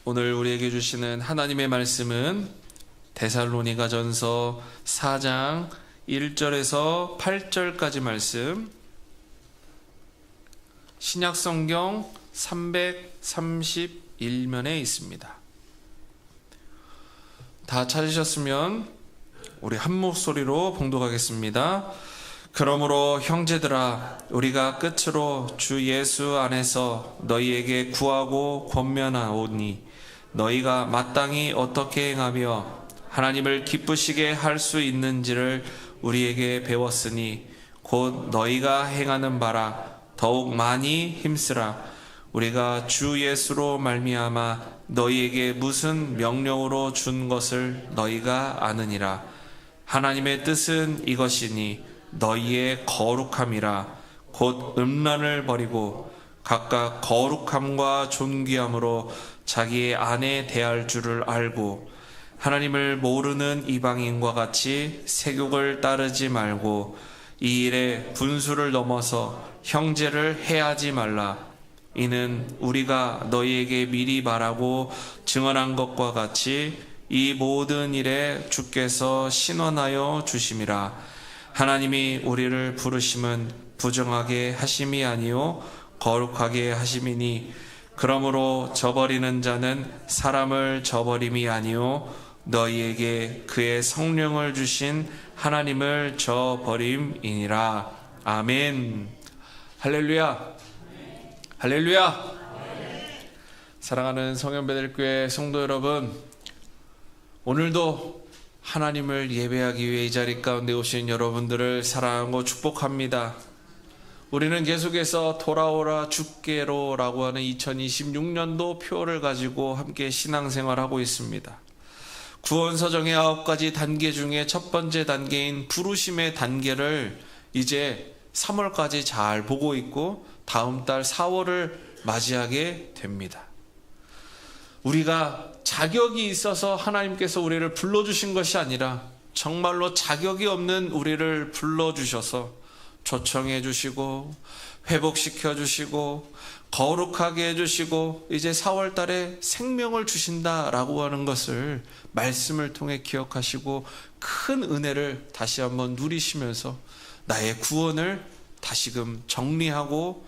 오늘 우리에게 주시는 하나님의 말씀은 데살로니가전서 4장 1절에서 8절까지 말씀, 신약성경 331면에 있습니다. 다 찾으셨으면 우리 한 목소리로 봉독하겠습니다. 그러므로 형제들아, 우리가 끝으로 주 예수 안에서 너희에게 구하고 권면하오니 너희가 마땅히 어떻게 행하며 하나님을 기쁘시게 할 수 있는지를 우리에게 배웠으니 곧 너희가 행하는 바라 더욱 많이 힘쓰라. 우리가 주 예수로 말미암아 너희에게 무슨 명령으로 준 것을 너희가 아느니라. 하나님의 뜻은 이것이니 너희의 거룩함이라. 곧 음란을 버리고 각각 거룩함과 존귀함으로 자기의 아내 대할 줄을 알고 하나님을 모르는 이방인과 같이 세욕을 따르지 말고 이 일에 분수를 넘어서 형제를 해하지 말라. 이는 우리가 너희에게 미리 말하고 증언한 것과 같이 이 모든 일에 주께서 신원하여 주심이라. 하나님이 우리를 부르심은 부정하게 하심이 아니요 거룩하게 하심이니 그러므로 저버리는 자는 사람을 저버림이 아니요 너희에게 그의 성령을 주신 하나님을 저버림이니라. 아멘. 할렐루야. 할렐루야. 사랑하는 성현배들교회 성도 여러분, 오늘도 하나님을 예배하기 위해 이 자리 가운데 오신 여러분들을 사랑하고 축복합니다. 우리는 계속해서 돌아오라 주께로 라고 하는 2026년도 표를 가지고 함께 신앙생활하고 있습니다. 구원서정의 9가지 단계 중에 첫 번째 단계인 부르심의 단계를 이제 3월까지 잘 보고 있고 다음 달 4월을 맞이하게 됩니다. 우리가 자격이 있어서 하나님께서 우리를 불러주신 것이 아니라 정말로 자격이 없는 우리를 불러주셔서 초청해 주시고 회복시켜 주시고 거룩하게 해주시고 이제 4월 달에 생명을 주신다라고 하는 것을 말씀을 통해 기억하시고 큰 은혜를 다시 한번 누리시면서 나의 구원을 다시금 정리하고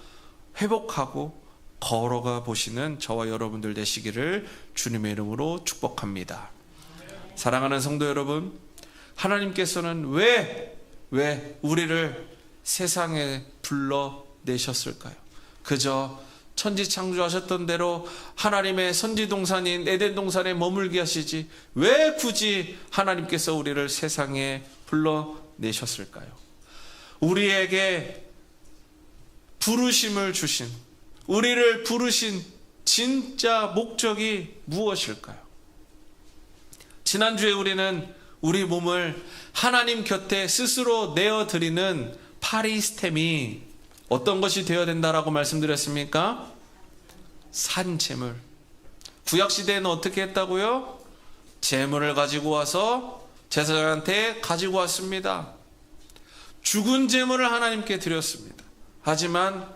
회복하고 걸어가 보시는 저와 여러분들 되시기를 주님의 이름으로 축복합니다. 사랑하는 성도 여러분, 하나님께서는 왜 우리를 세상에 불러내셨을까요? 그저 천지 창조하셨던 대로 하나님의 선지 동산인 에덴 동산에 머물게 하시지 왜 굳이 하나님께서 우리를 세상에 불러내셨을까요? 우리에게 부르심을 주신, 우리를 부르신 진짜 목적이 무엇일까요? 지난주에 우리는 우리 몸을 하나님 곁에 스스로 내어드리는 파리스템이 어떤 것이 되어야 된다라고 말씀드렸습니까? 산제물. 구약시대에는 어떻게 했다고요? 제물을 가지고 와서 제사장한테 가지고 왔습니다. 죽은 제물을 하나님께 드렸습니다. 하지만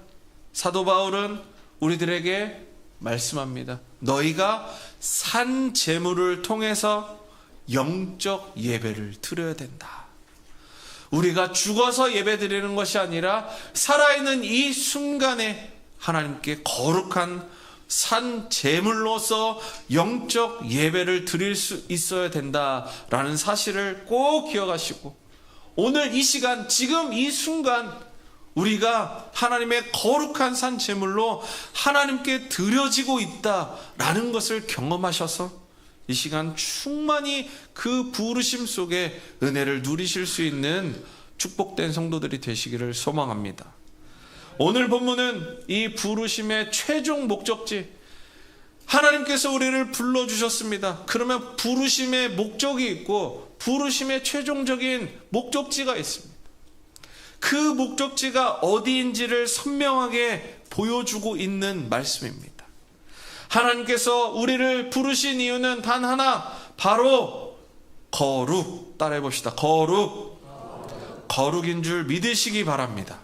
사도 바울은 우리들에게 말씀합니다. 너희가 산 제물을 통해서 영적 예배를 드려야 된다. 우리가 죽어서 예배 드리는 것이 아니라 살아있는 이 순간에 하나님께 거룩한 산 제물로서 영적 예배를 드릴 수 있어야 된다라는 사실을 꼭 기억하시고 오늘 이 시간, 지금 이 순간 우리가 하나님의 거룩한 산 제물로 하나님께 드려지고 있다라는 것을 경험하셔서 이 시간 충만히 그 부르심 속에 은혜를 누리실 수 있는 축복된 성도들이 되시기를 소망합니다. 오늘 본문은 이 부르심의 최종 목적지, 하나님께서 우리를 불러주셨습니다. 그러면 부르심의 목적이 있고 부르심의 최종적인 목적지가 있습니다. 그 목적지가 어디인지를 선명하게 보여주고 있는 말씀입니다. 하나님께서 우리를 부르신 이유는 단 하나, 바로 거룩. 따라해 봅시다. 거룩인 줄 믿으시기 바랍니다.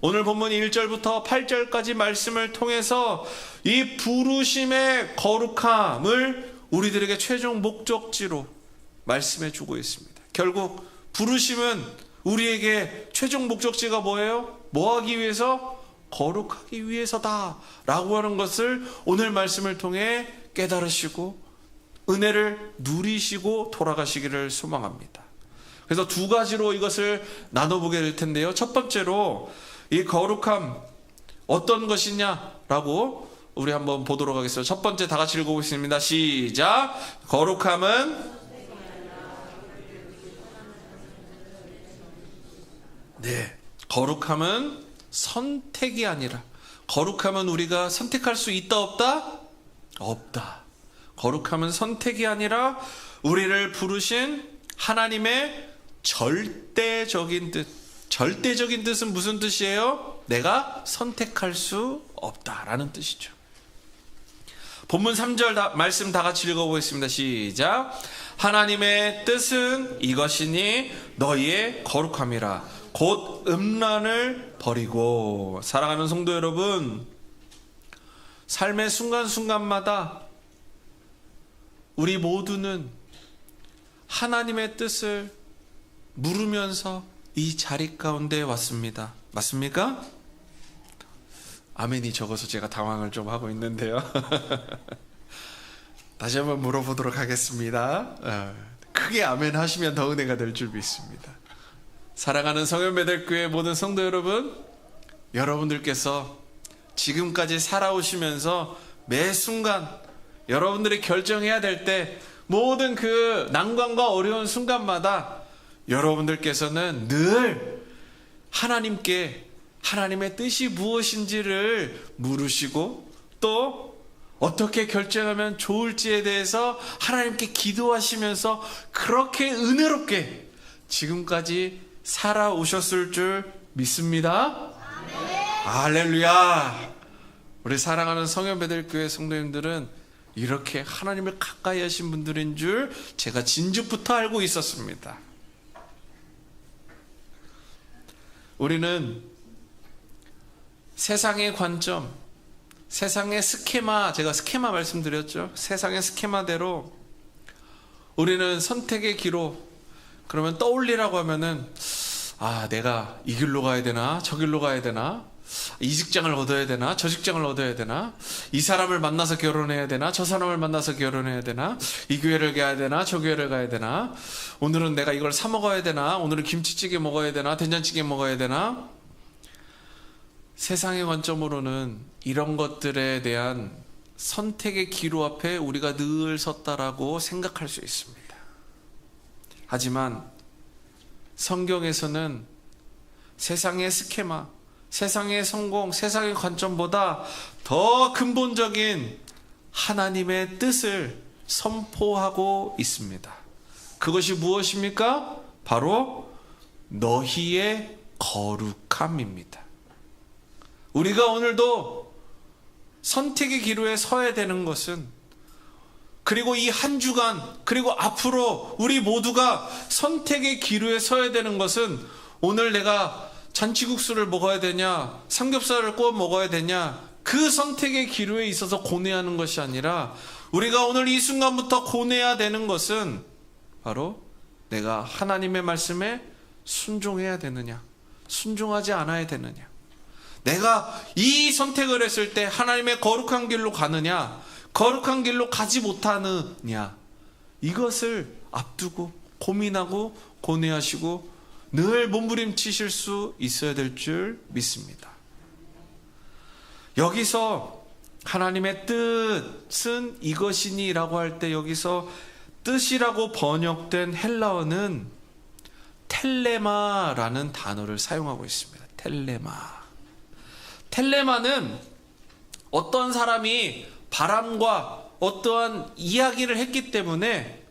오늘 본문 1절부터 8절까지 말씀을 통해서 이 부르심의 거룩함을 우리들에게 최종 목적지로 말씀해 주고 있습니다. 결국 부르심은 우리에게 최종 목적지가 뭐예요? 뭐 하기 위해서? 거룩하기 위해서다 라고 하는 것을 오늘 말씀을 통해 깨달으시고 은혜를 누리시고 돌아가시기를 소망합니다. 그래서 두 가지로 이것을 나눠보게 될 텐데요. 첫 번째로 이 거룩함 어떤 것이냐라고 우리 한번 보도록 하겠습니다. 첫 번째 다 같이 읽어보겠습니다. 시작. 거룩함은 거룩함은 선택이 아니라, 거룩함은 우리가 선택할 수 있다 없다? 없다. 거룩함은 선택이 아니라 우리를 부르신 하나님의 절대적인 뜻. 절대적인 뜻은 무슨 뜻이에요? 내가 선택할 수 없다라는 뜻이죠. 본문 3절 말씀 다 같이 읽어보겠습니다. 시작. 하나님의 뜻은 이것이니 너희의 거룩함이라. 곧 음란을 버리고. 사랑하는 성도 여러분, 삶의 순간순간마다 우리 모두는 하나님의 뜻을 물으면서 이 자리 가운데 왔습니다. 맞습니까? 아멘이 적어서 제가 당황을 좀 하고 있는데요. 다시 한번 물어보도록 하겠습니다. 크게 아멘 하시면 더 은혜가 될 줄 믿습니다. 사랑하는 성현배들교회 모든 성도 여러분, 여러분들께서 지금까지 살아오시면서 매 순간 여러분들이 결정해야 될 때 모든 그 난관과 어려운 순간마다 여러분들께서는 늘 하나님께 하나님의 뜻이 무엇인지를 물으시고 또 어떻게 결정하면 좋을지에 대해서 하나님께 기도하시면서 그렇게 은혜롭게 지금까지 살아오셨을 줄 믿습니다. 할렐루야. 우리 사랑하는 성현배들교회 성도님들은 이렇게 하나님을 가까이 하신 분들인 줄 제가 진즉부터 알고 있었습니다. 우리는 세상의 관점, 세상의 스케마, 제가 스케마 말씀드렸죠. 세상의 스케마대로 우리는 선택의 기로, 그러면 떠올리라고 하면은 내가 이 길로 가야 되나 저 길로 가야 되나, 이 직장을 얻어야 되나 저 직장을 얻어야 되나, 이 사람을 만나서 결혼해야 되나 저 사람을 만나서 결혼해야 되나, 이 교회를 가야 되나 저 교회를 가야 되나, 오늘은 내가 이걸 사 먹어야 되나, 오늘은 김치찌개 먹어야 되나 된장찌개 먹어야 되나. 세상의 관점으로는 이런 것들에 대한 선택의 기로 앞에 우리가 늘 섰다라고 생각할 수 있습니다. 하지만 성경에서는 세상의 스케마, 세상의 성공, 세상의 관점보다 더 근본적인 하나님의 뜻을 선포하고 있습니다. 그것이 무엇입니까? 바로 너희의 거룩함입니다. 우리가 오늘도 선택의 기로에 서야 되는 것은, 그리고 이 한 주간, 그리고 앞으로 우리 모두가 선택의 기로에 서야 되는 것은, 오늘 내가 잔치국수를 먹어야 되냐, 삼겹살을 구워 먹어야 되냐, 그 선택의 기로에 있어서 고뇌하는 것이 아니라, 우리가 오늘 이 순간부터 고뇌해야 되는 것은 바로 내가 하나님의 말씀에 순종해야 되느냐, 순종하지 않아야 되느냐, 내가 이 선택을 했을 때 하나님의 거룩한 길로 가느냐, 거룩한 길로 가지 못하느냐, 이것을 앞두고 고민하고 고뇌하시고 늘 몸부림치실 수 있어야 될 줄 믿습니다. 여기서 하나님의 뜻은 이것이니 라고 할 때 여기서 뜻이라고 번역된 헬라어는 텔레마라는 단어를 사용하고 있습니다. 텔레마. 텔레마는 어떤 사람이 바람과 어떠한 이야기를 했기 때문에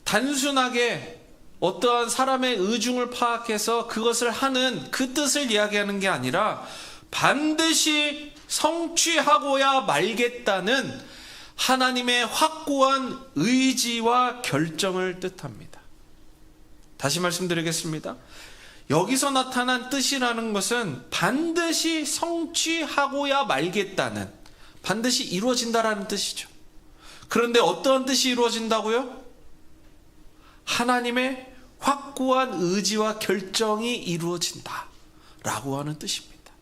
단순하게 어떠한 사람의 의중을 파악해서 그것을 하는 그 뜻을 이야기하는 게 아니라 반드시 성취하고야 말겠다는 하나님의 확고한 의지와 결정을 뜻합니다. 다시 말씀드리겠습니다. 여기서 나타난 뜻이라는 것은 반드시 성취하고야 말겠다는, 반드시 이루어진다라는 뜻이죠. 그런데 어떠한 뜻이 이루어진다고요? 하나님의 확고한 의지와 결정이 이루어진다 라고 하는 뜻입니다.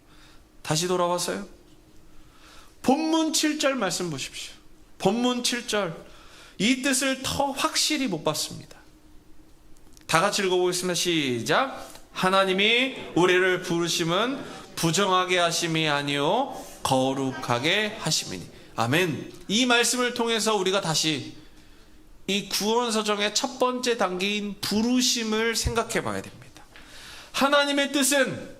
다시 돌아와서요, 본문 7절 말씀 보십시오. 본문 7절, 이 뜻을 더 확실히 못 봤습니다. 다 같이 읽어보겠습니다. 시작. 하나님이 우리를 부르심은 부정하게 하심이 아니요 거룩하게 하심이니. 아멘. 이 말씀을 통해서 우리가 다시 이 구원서정의 첫 번째 단계인 부르심을 생각해 봐야 됩니다. 하나님의 뜻은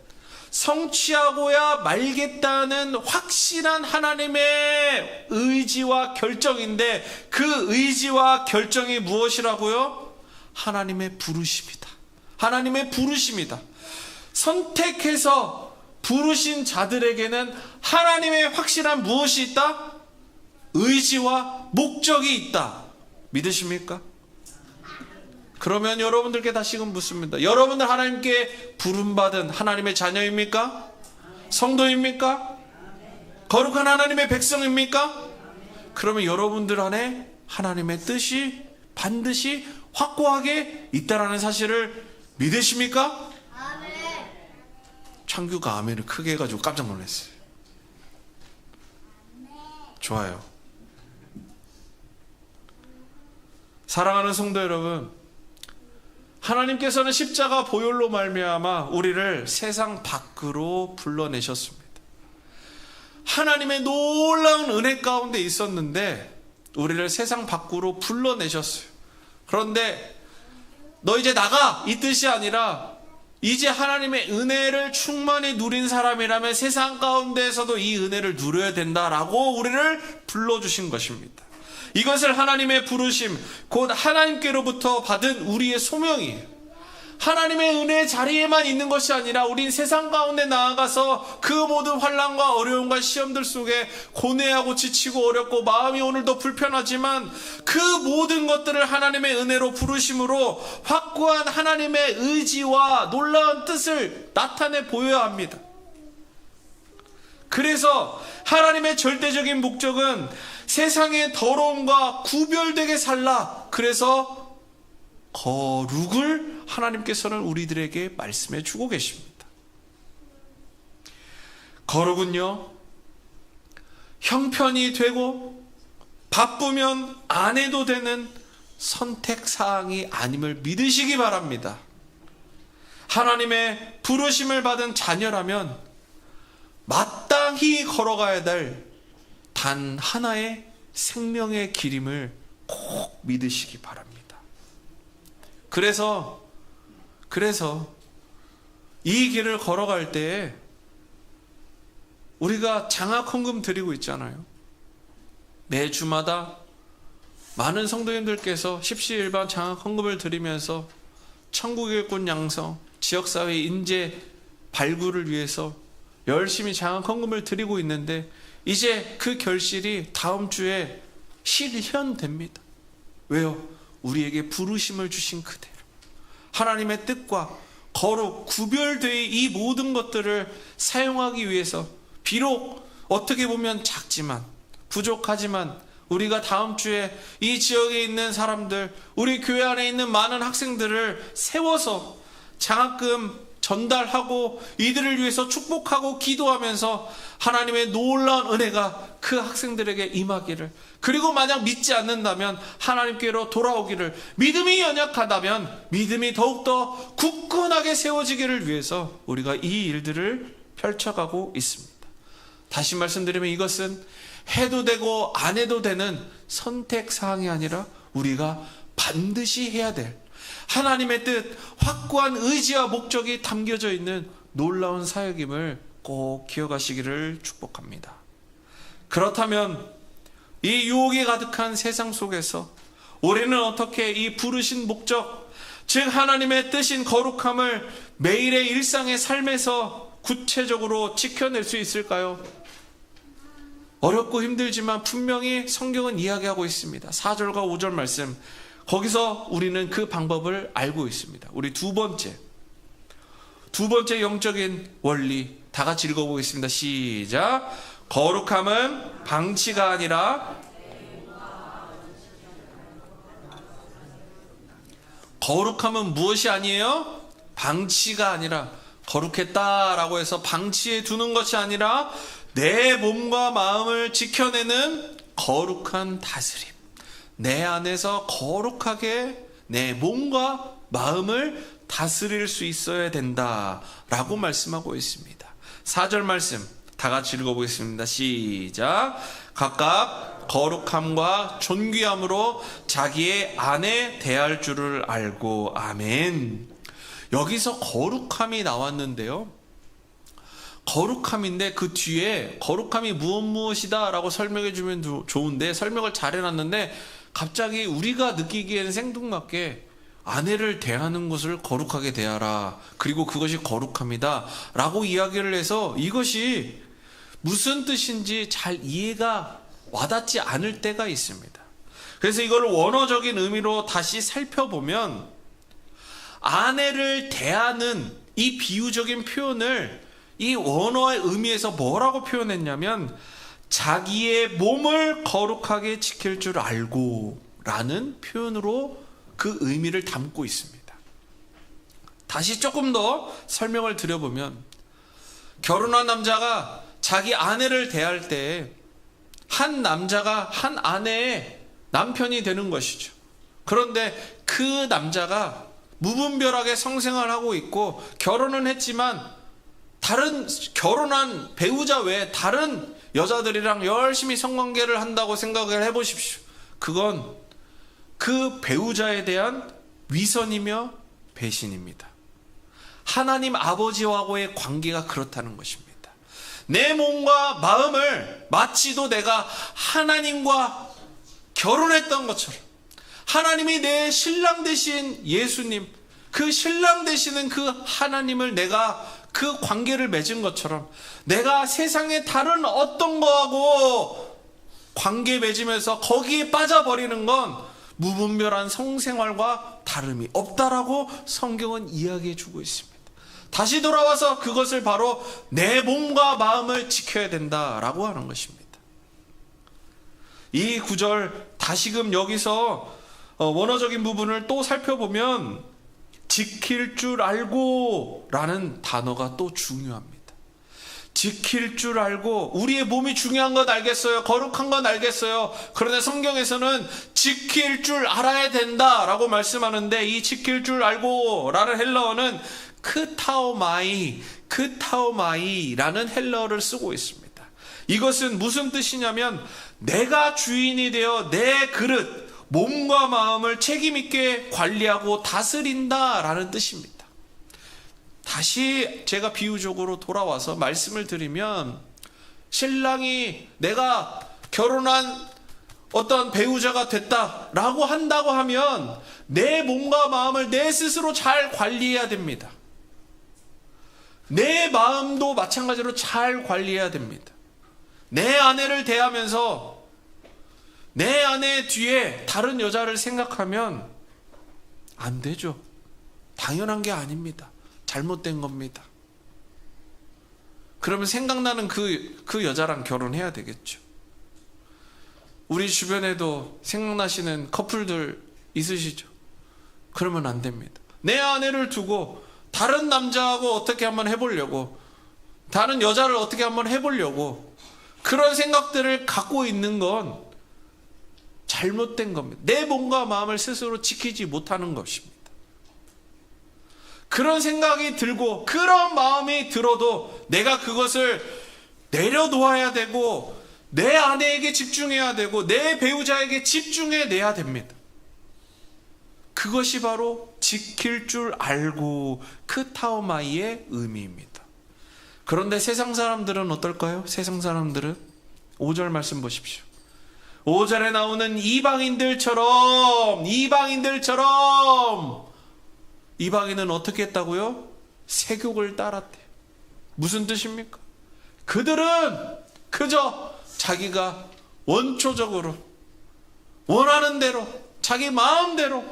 성취하고야 말겠다는 확실한 하나님의 의지와 결정인데, 그 의지와 결정이 무엇이라고요? 하나님의 부르심이다. 하나님의 부르심이다. 선택해서 부르신 자들에게는 하나님의 확실한 무엇이 있다? 의지와 목적이 있다. 믿으십니까? 그러면 여러분들께 다시금 묻습니다. 여러분들 하나님께 부름받은 하나님의 자녀입니까? 성도입니까? 거룩한 하나님의 백성입니까? 그러면 여러분들 안에 하나님의 뜻이 반드시 확고하게 있다라는 사실을 믿으십니까? 창규가 아멘을 크게 해가지고 깜짝 놀랐어요. 좋아요. 사랑하는 성도 여러분, 하나님께서는 십자가 보혈로 말미암아 우리를 세상 밖으로 불러내셨습니다. 하나님의 놀라운 은혜 가운데 있었는데 우리를 세상 밖으로 불러내셨어요. 그런데 너 이제 나가, 이 뜻이 아니라 이제 하나님의 은혜를 충만히 누린 사람이라면 세상 가운데에서도 이 은혜를 누려야 된다라고 우리를 불러주신 것입니다. 이것을 하나님의 부르심, 곧 하나님께로부터 받은 우리의 소명이에요. 하나님의 은혜의 자리에만 있는 것이 아니라 우린 세상 가운데 나아가서 그 모든 환난과 어려움과 시험들 속에 고뇌하고 지치고 어렵고 마음이 오늘도 불편하지만 그 모든 것들을 하나님의 은혜로 부르심으로 확고한 하나님의 의지와 놀라운 뜻을 나타내 보여야 합니다. 그래서 하나님의 절대적인 목적은 세상의 더러움과 구별되게 살라. 그래서 거룩을 하나님께서는 우리들에게 말씀해 주고 계십니다. 거룩은요, 형편이 되고 바쁘면 안 해도 되는 선택사항이 아님을 믿으시기 바랍니다. 하나님의 부르심을 받은 자녀라면 마땅히 걸어가야 될 단 하나의 생명의 길임을 꼭 믿으시기 바랍니다. 그래서 이 길을 걸어갈 때 우리가 장학헌금 드리고 있잖아요. 매주마다 많은 성도님들께서 십시일반 장학헌금을 드리면서 천국일꾼 양성, 지역사회 인재 발굴을 위해서 열심히 장학헌금을 드리고 있는데 이제 그 결실이 다음 주에 실현됩니다. 왜요? 우리에게 부르심을 주신 그대로 하나님의 뜻과 거룩, 구별되어 이 모든 것들을 사용하기 위해서 비록 어떻게 보면 작지만 부족하지만 우리가 다음 주에 이 지역에 있는 사람들, 우리 교회 안에 있는 많은 학생들을 세워서 장학금 전달하고 이들을 위해서 축복하고 기도하면서 하나님의 놀라운 은혜가 그 학생들에게 임하기를, 그리고 만약 믿지 않는다면 하나님께로 돌아오기를, 믿음이 연약하다면 믿음이 더욱더 굳건하게 세워지기를 위해서 우리가 이 일들을 펼쳐가고 있습니다. 다시 말씀드리면 이것은 해도 되고 안 해도 되는 선택사항이 아니라 우리가 반드시 해야 될 하나님의 뜻, 확고한 의지와 목적이 담겨져 있는 놀라운 사역임을 꼭 기억하시기를 축복합니다. 그렇다면 이 유혹이 가득한 세상 속에서 우리는 어떻게 이 부르신 목적, 즉 하나님의 뜻인 거룩함을 매일의 일상의 삶에서 구체적으로 지켜낼 수 있을까요? 어렵고 힘들지만 분명히 성경은 이야기하고 있습니다. 4절과 5절 말씀, 거기서 우리는 그 방법을 알고 있습니다. 우리 두 번째, 두 번째 영적인 원리 다 같이 읽어보겠습니다. 시작. 거룩함은 방치가 아니라 거룩함은 무엇이 아니에요? 방치가 아니라 거룩했다라고 해서 방치해 두는 것이 아니라 내 몸과 마음을 지켜내는 거룩한 다스림. 내 안에서 거룩하게 내 몸과 마음을 다스릴 수 있어야 된다라고 말씀하고 있습니다. 4절 말씀 다 같이 읽어보겠습니다. 시작. 각각 거룩함과 존귀함으로 자기의 아내 대할 줄을 알고. 아멘. 여기서 거룩함이 나왔는데요, 거룩함인데 그 뒤에 거룩함이 무엇이다 라고 설명해 주면 좋은데 설명을 잘 해놨는데 갑자기 우리가 느끼기에는 생뚱맞게 아내를 대하는 것을 거룩하게 대하라, 그리고 그것이 거룩함이다 라고 이야기를 해서 이것이 무슨 뜻인지 잘 이해가 와닿지 않을 때가 있습니다. 그래서 이걸 원어적인 의미로 다시 살펴보면 아내를 대하는 이 비유적인 표현을 이 원어의 의미에서 뭐라고 표현했냐면 자기의 몸을 거룩하게 지킬 줄 알고 라는 표현으로 그 의미를 담고 있습니다. 다시 조금 더 설명을 드려보면 결혼한 남자가 자기 아내를 대할 때 한 남자가 한 아내의 남편이 되는 것이죠. 그런데 그 남자가 무분별하게 성생활을 하고 있고 결혼은 했지만 다른 결혼한 배우자 외에 다른 여자들이랑 열심히 성관계를 한다고 생각을 해보십시오. 그건 그 배우자에 대한 위선이며 배신입니다. 하나님 아버지와의 관계가 그렇다는 것입니다. 내 몸과 마음을 마치도 내가 하나님과 결혼했던 것처럼, 하나님이 내 신랑 되신 예수님, 그 신랑 되시는 그 하나님을 내가 그 관계를 맺은 것처럼 내가 세상의 다른 어떤 거하고 관계 맺으면서 거기에 빠져버리는 건 무분별한 성생활과 다름이 없다라고 성경은 이야기해 주고 있습니다. 다시 돌아와서 그것을 바로 내 몸과 마음을 지켜야 된다라고 하는 것입니다. 이 구절 다시금 여기서 원어적인 부분을 또 살펴보면 지킬 줄 알고 라는 단어가 또 중요합니다. 지킬 줄 알고, 우리의 몸이 중요한 건 알겠어요. 거룩한 건 알겠어요. 그런데 성경에서는 지킬 줄 알아야 된다라고 말씀하는데 이 지킬 줄 알고 라는 헬라어는 크타오마이라는 헬라어를 쓰고 있습니다. 이것은 무슨 뜻이냐면 내가 주인이 되어 내 그릇, 몸과 마음을 책임있게 관리하고 다스린다라는 뜻입니다. 다시 제가 비유적으로 돌아와서 말씀을 드리면 신랑이 내가 결혼한 어떤 배우자가 됐다라고 한다고 하면 내 몸과 마음을 내 스스로 잘 관리해야 됩니다. 내 마음도 마찬가지로 잘 관리해야 됩니다. 내 아내를 대하면서 내 아내 뒤에 다른 여자를 생각하면 안 되죠. 당연한 게 아닙니다. 잘못된 겁니다. 그러면 생각나는 그 여자랑 결혼해야 되겠죠. 우리 주변에도 생각나시는 커플들 있으시죠? 그러면 안 됩니다. 내 아내를 두고 다른 남자하고 어떻게 한번 해보려고, 다른 여자를 어떻게 한번 해보려고 그런 생각들을 갖고 있는 건 잘못된 겁니다. 내 몸과 마음을 스스로 지키지 못하는 것입니다. 그런 생각이 들고 그런 마음이 들어도 내가 그것을 내려놓아야 되고 내 아내에게 집중해야 되고 내 배우자에게 집중해내야 됩니다. 그것이 바로 지킬 줄 알고 크타오마이의 의미입니다. 그런데 세상 사람들은 어떨까요? 세상 사람들은 5절 말씀 보십시오. 5절에 나오는 이방인들처럼 이방인은 어떻게 했다고요? 세욕을 따랐대요. 무슨 뜻입니까? 그들은 그저 자기가 원초적으로 원하는 대로 자기 마음대로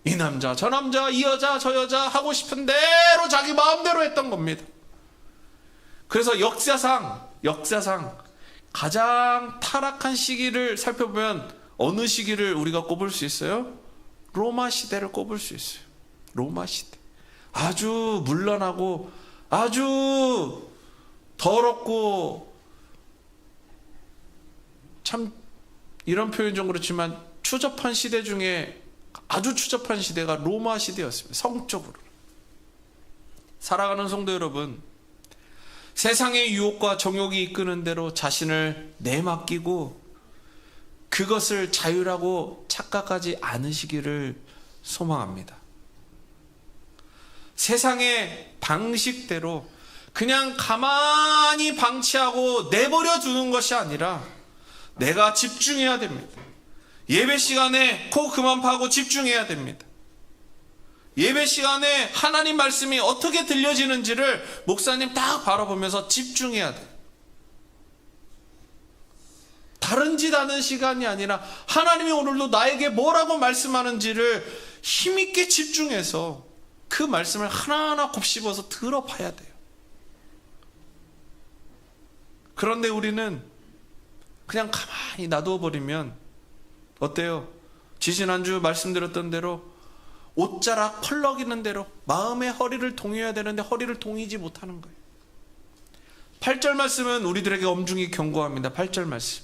이 남자 저 남자 이 여자 저 여자 하고 싶은 대로 자기 마음대로 했던 겁니다. 그래서 역사상 가장 타락한 시기를 살펴보면 어느 시기를 우리가 꼽을 수 있어요? 로마 시대를 꼽을 수 있어요. 로마 시대. 아주 문란하고 아주 더럽고, 참 이런 표현 좀 그렇지만 추접한 시대 중에 아주 추접한 시대가 로마 시대였습니다. 성적으로. 살아가는 성도 여러분, 세상의 유혹과 정욕이 이끄는 대로 자신을 내맡기고 그것을 자유라고 착각하지 않으시기를 소망합니다. 세상의 방식대로 그냥 가만히 방치하고 내버려 두는 것이 아니라 내가 집중해야 됩니다. 예배 시간에 코 그만 파고 집중해야 됩니다. 예배 시간에 하나님 말씀이 어떻게 들려지는지를 목사님 딱 바라보면서 집중해야 돼요. 다른 짓 하는 시간이 아니라 하나님이 오늘도 나에게 뭐라고 말씀하는지를 힘있게 집중해서 그 말씀을 하나하나 곱씹어서 들어봐야 돼요. 그런데 우리는 그냥 가만히 놔두어 버리면 어때요? 지지난주 말씀드렸던 대로 옷자락 펄럭이는 대로 마음의 허리를 동여야 되는데 허리를 동이지 못하는 거예요. 8절 말씀은 우리들에게 엄중히 경고합니다. 8절 말씀.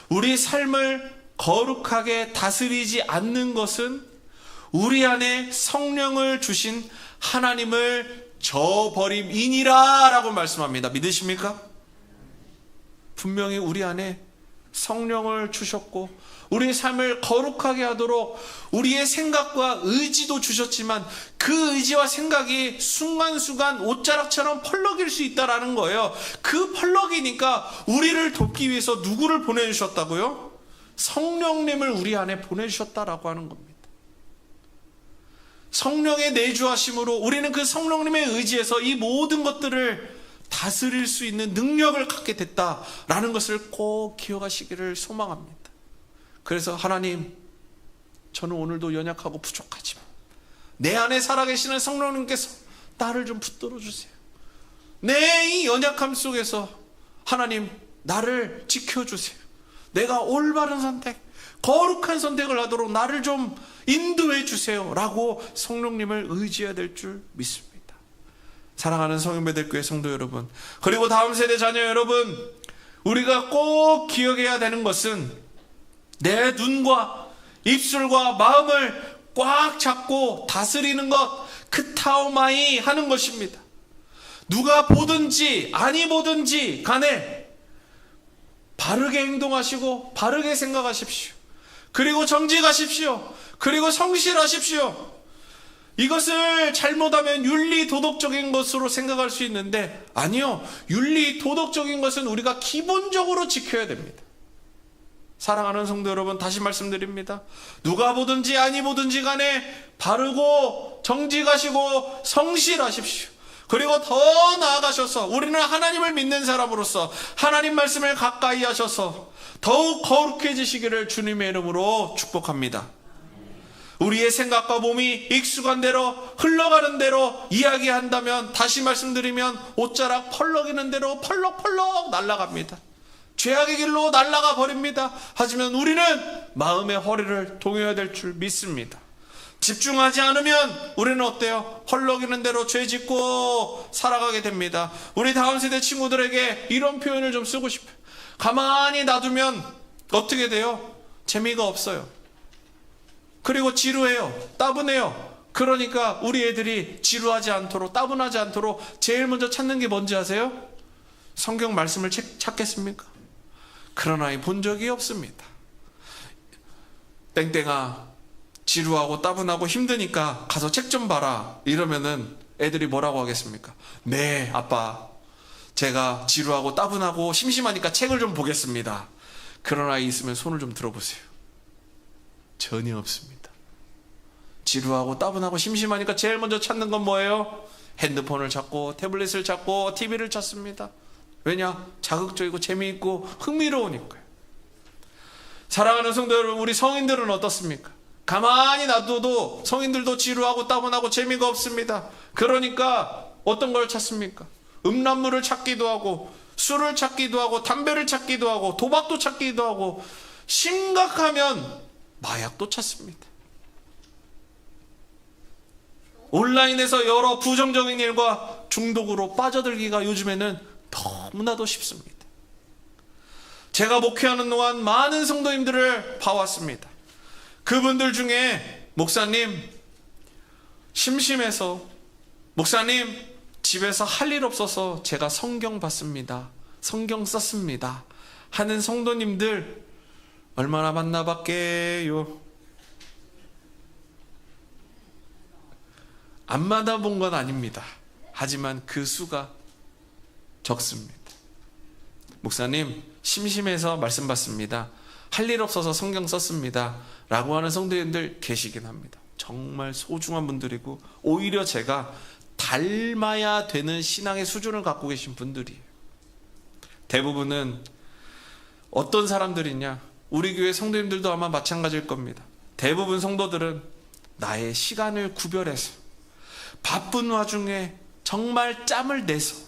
우리 삶을 거룩하게 다스리지 않는 것은 우리 안에 성령을 주신 하나님을 저버림이니라 라고 말씀합니다. 믿으십니까? 분명히 우리 안에 성령을 주셨고 우리의 삶을 거룩하게 하도록 우리의 생각과 의지도 주셨지만 그 의지와 생각이 순간순간 옷자락처럼 펄럭일 수 있다라는 거예요. 그 펄럭이니까 우리를 돕기 위해서 누구를 보내주셨다고요? 성령님을 우리 안에 보내주셨다라고 하는 겁니다. 성령의 내주하심으로 우리는 그 성령님의 의지에서 이 모든 것들을 다스릴 수 있는 능력을 갖게 됐다라는 것을 꼭 기억하시기를 소망합니다. 그래서 하나님, 저는 오늘도 연약하고 부족하지만 내 안에 살아계시는 성령님께서 나를 좀 붙들어 주세요. 내 이 연약함 속에서 하나님 나를 지켜주세요. 내가 올바른 선택, 거룩한 선택을 하도록 나를 좀 인도해 주세요 라고 성령님을 의지해야 될 줄 믿습니다. 사랑하는 성인배들교회 성도 여러분, 그리고 다음 세대 자녀 여러분, 우리가 꼭 기억해야 되는 것은 내 눈과 입술과 마음을 꽉 잡고 다스리는 것, 크타오마이 하는 것입니다. 누가 보든지 아니 보든지 간에 바르게 행동하시고 바르게 생각하십시오. 그리고 정직하십시오. 그리고 성실하십시오. 이것을 잘못하면 윤리 도덕적인 것으로 생각할 수 있는데 아니요, 윤리 도덕적인 것은 우리가 기본적으로 지켜야 됩니다. 사랑하는 성도 여러분, 다시 말씀드립니다. 누가 보든지 아니 보든지 간에 바르고 정직하시고 성실하십시오. 그리고 더 나아가셔서 우리는 하나님을 믿는 사람으로서 하나님 말씀을 가까이 하셔서 더욱 거룩해지시기를 주님의 이름으로 축복합니다. 우리의 생각과 몸이 익숙한 대로 흘러가는 대로 이야기한다면, 다시 말씀드리면 옷자락 펄럭이는 대로 펄럭펄럭 날아갑니다. 죄악의 길로 날아가 버립니다. 하지만 우리는 마음의 허리를 동여야 될 줄 믿습니다. 집중하지 않으면 우리는 어때요? 펄럭이는 대로 죄 짓고 살아가게 됩니다. 우리 다음 세대 친구들에게 이런 표현을 좀 쓰고 싶어요. 가만히 놔두면 어떻게 돼요? 재미가 없어요. 그리고 지루해요. 따분해요. 그러니까 우리 애들이 지루하지 않도록, 따분하지 않도록 제일 먼저 찾는 게 뭔지 아세요? 성경 말씀을 찾겠습니까? 그런 아이 본 적이 없습니다. 땡땡아, 지루하고 따분하고 힘드니까 가서 책 좀 봐라 이러면은 애들이 뭐라고 하겠습니까? 네 아빠, 제가 지루하고 따분하고 심심하니까 책을 좀 보겠습니다. 그런 아이 있으면 손을 좀 들어보세요. 전혀 없습니다. 지루하고 따분하고 심심하니까 제일 먼저 찾는 건 뭐예요? 핸드폰을 찾고 태블릿을 찾고 TV를 찾습니다. 왜냐? 자극적이고 재미있고 흥미로우니까요. 사랑하는 성도 여러분, 우리 성인들은 어떻습니까? 가만히 놔둬도 성인들도 지루하고 따분하고 재미가 없습니다. 그러니까 어떤 걸 찾습니까? 음란물을 찾기도 하고, 술을 찾기도 하고, 담배를 찾기도 하고, 도박도 찾기도 하고, 심각하면 마약도 찾습니다. 온라인에서 여러 부정적인 일과 중독으로 빠져들기가 요즘에는 너무나도 쉽습니다. 제가 목회하는 동안 많은 성도님들을 봐왔습니다. 그분들 중에 목사님 심심해서, 목사님 집에서 할 일 없어서 제가 성경 봤습니다, 성경 썼습니다 하는 성도님들 얼마나 만나봤게요? 안 만나본 건 아닙니다. 하지만 그 수가 적습니다. 목사님 심심해서 말씀 받습니다, 할 일 없어서 성경 썼습니다 라고 하는 성도님들 계시긴 합니다. 정말 소중한 분들이고, 오히려 제가 닮아야 되는 신앙의 수준을 갖고 계신 분들이에요. 대부분은 어떤 사람들이냐, 우리 교회 성도님들도 아마 마찬가지일 겁니다. 대부분 성도들은 나의 시간을 구별해서 바쁜 와중에 정말 짬을 내서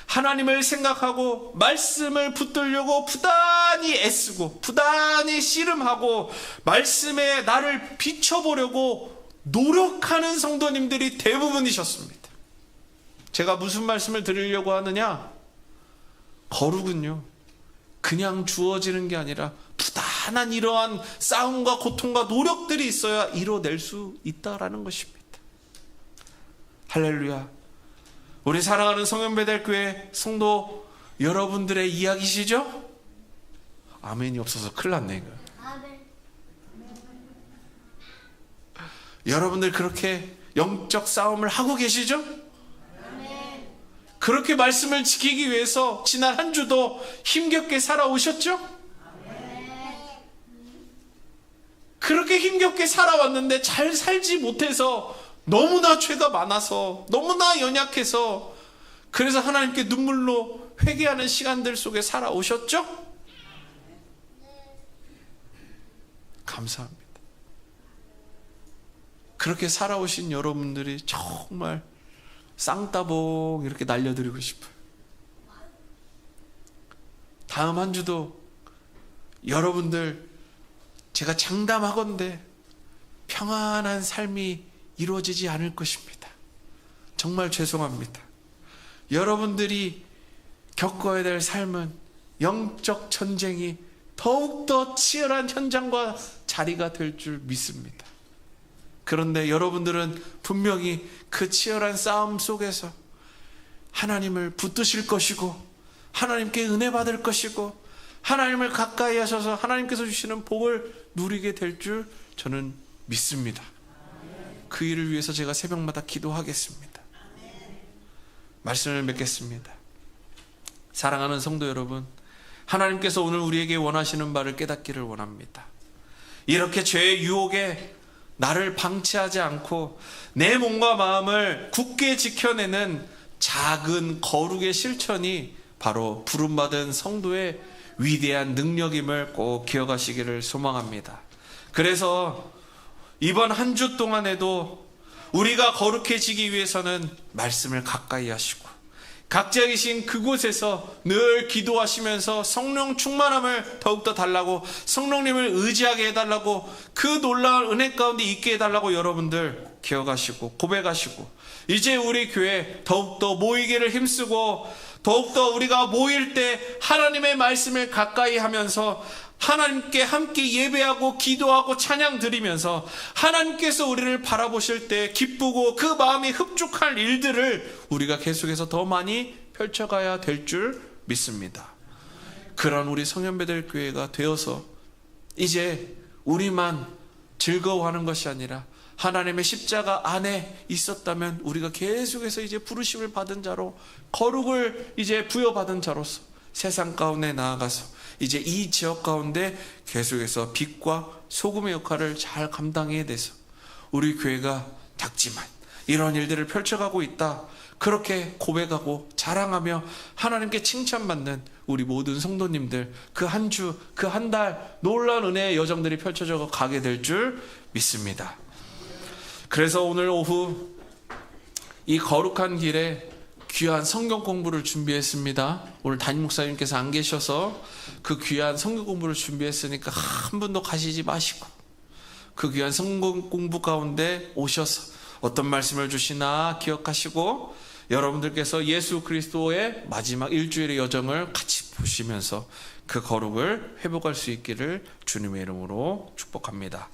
하나님을 생각하고 말씀을 붙들려고 부단히 애쓰고 부단히 씨름하고 말씀에 나를 비춰보려고 노력하는 성도님들이 대부분이셨습니다. 제가 무슨 말씀을 드리려고 하느냐? 거룩은요, 그냥 주어지는 게 아니라 부단한 이러한 싸움과 고통과 노력들이 있어야 이뤄낼 수 있다라는 것입니다. 할렐루야. 우리 사랑하는 성현배달교회 성도 여러분들의 이야기시죠? 아멘이 없어서 큰일 났네 이거. 여러분들 그렇게 영적 싸움을 하고 계시죠? 그렇게 말씀을 지키기 위해서 지난 한 주도 힘겹게 살아오셨죠? 그렇게 힘겹게 살아왔는데 잘 살지 못해서 너무나 죄가 많아서 너무나 연약해서, 그래서 하나님께 눈물로 회개하는 시간들 속에 살아오셨죠? 감사합니다. 그렇게 살아오신 여러분들이 정말 쌍따봉 이렇게 날려드리고 싶어요. 다음 한 주도 여러분들 제가 장담하건대 평안한 삶이 이루어지지 않을 것입니다. 정말 죄송합니다. 여러분들이 겪어야 될 삶은 영적 전쟁이 더욱더 치열한 현장과 자리가 될 줄 믿습니다. 그런데 여러분들은 분명히 그 치열한 싸움 속에서 하나님을 붙드실 것이고, 하나님께 은혜 받을 것이고, 하나님을 가까이 하셔서 하나님께서 주시는 복을 누리게 될 줄 저는 믿습니다. 그 일을 위해서 제가 새벽마다 기도하겠습니다. 말씀을 맺겠습니다. 사랑하는 성도 여러분, 하나님께서 오늘 우리에게 원하시는 바를 깨닫기를 원합니다. 이렇게 죄의 유혹에 나를 방치하지 않고 내 몸과 마음을 굳게 지켜내는 작은 거룩의 실천이 바로 부름받은 성도의 위대한 능력임을 꼭 기억하시기를 소망합니다. 그래서 이번 한 주 동안에도 우리가 거룩해지기 위해서는 말씀을 가까이 하시고 각자 계신 그곳에서 늘 기도하시면서 성령 충만함을 더욱더 달라고, 성령님을 의지하게 해달라고, 그 놀라운 은혜 가운데 있게 해달라고 여러분들 기억하시고 고백하시고, 이제 우리 교회 더욱더 모이기를 힘쓰고, 더욱더 우리가 모일 때 하나님의 말씀을 가까이 하면서 하나님께 함께 예배하고 기도하고 찬양 드리면서 하나님께서 우리를 바라보실 때 기쁘고 그 마음이 흡족할 일들을 우리가 계속해서 더 많이 펼쳐가야 될 줄 믿습니다. 그런 우리 성현배들 교회가 되어서 이제 우리만 즐거워하는 것이 아니라 하나님의 십자가 안에 있었다면 우리가 계속해서 이제 부르심을 받은 자로, 거룩을 이제 부여받은 자로서 세상 가운데 나아가서 이제 이 지역 가운데 계속해서 빛과 소금의 역할을 잘 감당해야 돼서 우리 교회가 작지만 이런 일들을 펼쳐가고 있다, 그렇게 고백하고 자랑하며 하나님께 칭찬받는 우리 모든 성도님들, 그 한 주, 그 한 달 놀라운 은혜의 여정들이 펼쳐져 가게 될 줄 믿습니다. 그래서 오늘 오후 이 거룩한 길에 귀한 성경 공부를 준비했습니다. 오늘 담임 목사님께서 안 계셔서 그 귀한 성경 공부를 준비했으니까 한 분도 가시지 마시고 그 귀한 성경 공부 가운데 오셔서 어떤 말씀을 주시나 기억하시고 여러분들께서 예수 그리스도의 마지막 일주일의 여정을 같이 보시면서 그 거룩을 회복할 수 있기를 주님의 이름으로 축복합니다.